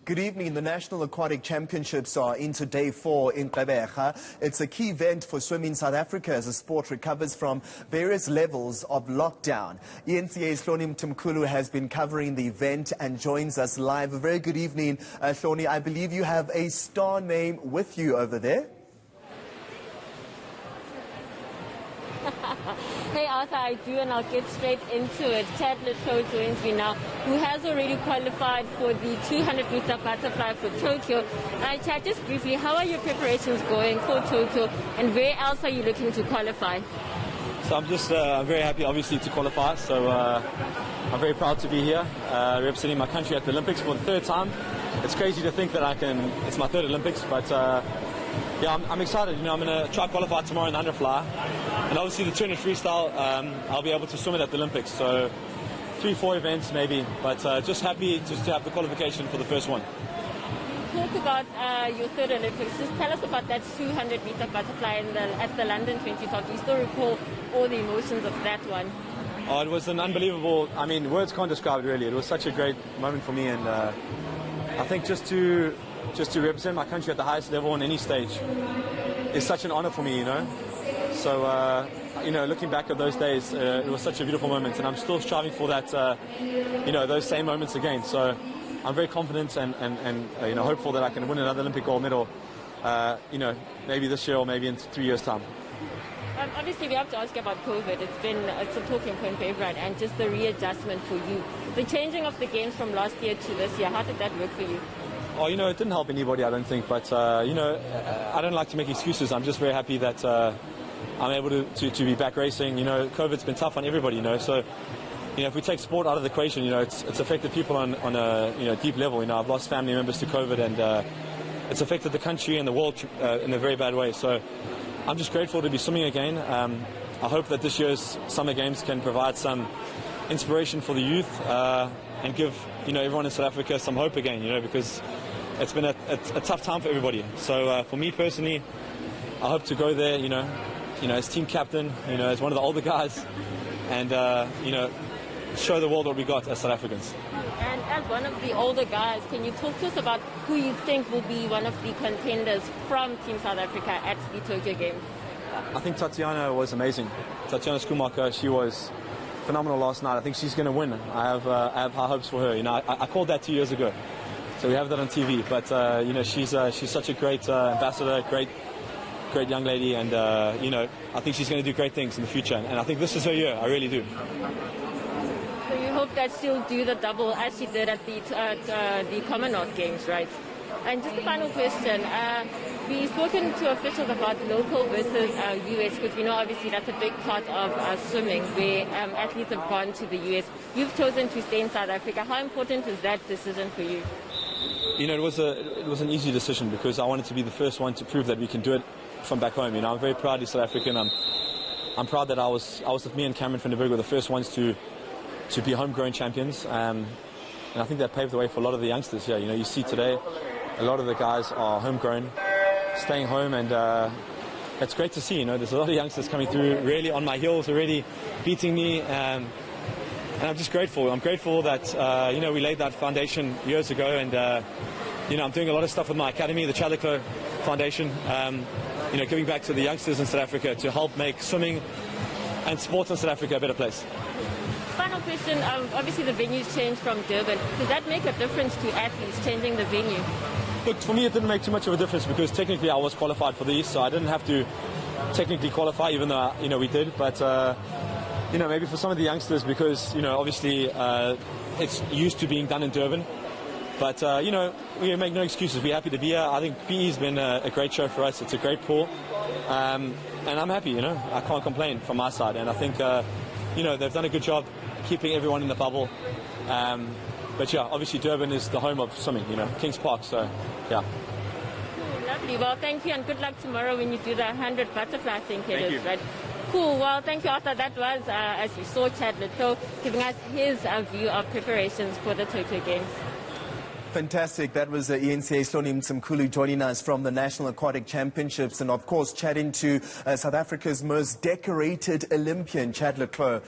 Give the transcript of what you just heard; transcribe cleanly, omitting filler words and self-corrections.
Good evening. The National Aquatic Championships are into day 4 in Gqeberha. It's a key event for swimming South Africa as the sport recovers from various levels of lockdown. eNCA's Hloni Mtimkulu has been covering the event and joins us live. A very good evening, Hloni. I believe you have a star name with you over there. Hey Arthur, I do, and I'll get straight into it. Chad Le Clos joins me now, who has already qualified for the 200-meter butterfly for Tokyo. Chad, just briefly, how are your preparations going for Tokyo, and where else are you looking to qualify? So I'm just very happy, obviously, to qualify. So I'm very proud to be here, representing my country at the Olympics for the third time. It's crazy to think that it's my third Olympics, but yeah, I'm excited. You know, I'm going to try qualify tomorrow in the underfly. And obviously the 200 freestyle, I'll be able to swim it at the Olympics. So 3-4 events maybe, but just happy just to have the qualification for the first one. Talk about your third Olympics. Just tell us about that 200-meter butterfly at the London 2012. Do you still recall all the emotions of that one? Oh, it was an unbelievable, I mean, words can't describe it really. It was such a great moment for me, and I think just to represent my country at the highest level on any stage is such an honor for me, you know. So, you know, looking back at those days, it was such a beautiful moment, and I'm still striving for that, you know, those same moments again. So I'm very confident and you know, hopeful that I can win another Olympic gold medal, you know, maybe this year or maybe in 3 years' time. Obviously, we have to ask about COVID. It's a talking point for everyone, and just the readjustment for you. The changing of the games from last year to this year, how did that work for you? Oh, you know, it didn't help anybody, I don't think. But, you know, I don't like to make excuses. I'm just very happy that I'm able to be back racing. You know, COVID's been tough on everybody, you know. So, you know, if we take sport out of the equation, you know, it's affected people on a, you know, deep level. You know, I've lost family members to COVID, and it's affected the country and the world in a very bad way. So I'm just grateful to be swimming again. I hope that this year's Summer Games can provide some inspiration for the youth and give, you know, everyone in South Africa some hope again, you know, because it's been a tough time for everybody. So for me personally, I hope to go there, you know, as team captain, you know, as one of the older guys, and you know, show the world what we got as South Africans. And as one of the older guys, can you talk to us about who you think will be one of the contenders from Team South Africa at the Tokyo Games? I think Tatiana was amazing. Tatiana Schumacher, she was phenomenal last night. I think she's going to win. I have high hopes for her. You know, I called that 2 years ago, so we have that on TV. But you know, she's such a great ambassador, great young lady, and you know, I think she's going to do great things in the future. And I think this is her year. I really do. So you hope that she'll do the double as she did at the Commonwealth Games, right? And just a final question. We've spoken to officials about local versus US, because we know obviously that's a big part of swimming, where athletes have gone to the US. You've chosen to stay in South Africa. How important is that decision for you? You know, it was an easy decision because I wanted to be the first one to prove that we can do it from back home. You know, I'm very proud to be South African. I'm proud that I was with me and Cameron van der Berg were the first ones to be homegrown champions, and I think that paved the way for a lot of the youngsters here. You know, you see today, a lot of the guys are homegrown, staying home, and it's great to see. You know, there's a lot of youngsters coming through, really on my heels, already beating me, and I'm just grateful. I'm grateful that you know, we laid that foundation years ago, and you know, I'm doing a lot of stuff with my academy, the Chad Le Clos Foundation. You know, giving back to the youngsters in South Africa to help make swimming and sports in South Africa a better place. Final question, obviously the venue's changed from Durban. Does that make a difference to athletes changing the venue? Look, for me it didn't make too much of a difference because technically I was qualified for these, so I didn't have to technically qualify, even though, you know, we did. But, you know, maybe for some of the youngsters, because, you know, obviously it's used to being done in Durban. But, you know, we make no excuses. We're happy to be here. I think PE's been a great show for us. It's a great pool. And I'm happy, you know. I can't complain from my side. And I think, you know, they've done a good job keeping everyone in the bubble. But, yeah, obviously Durban is the home of swimming, you know, Kings Park. So, yeah. Lovely. Well, thank you, and good luck tomorrow when you do the 100 butterfly, I think it is, right? Cool. Well, thank you, Arthur. That was, as you saw, Chad Le Clos giving us his view of preparations for the Tokyo Games. Fantastic. That was eNCA's Hloni Mtimkulu joining us from the National Aquatic Championships, and of course chatting to South Africa's most decorated Olympian, Chad Le Clos.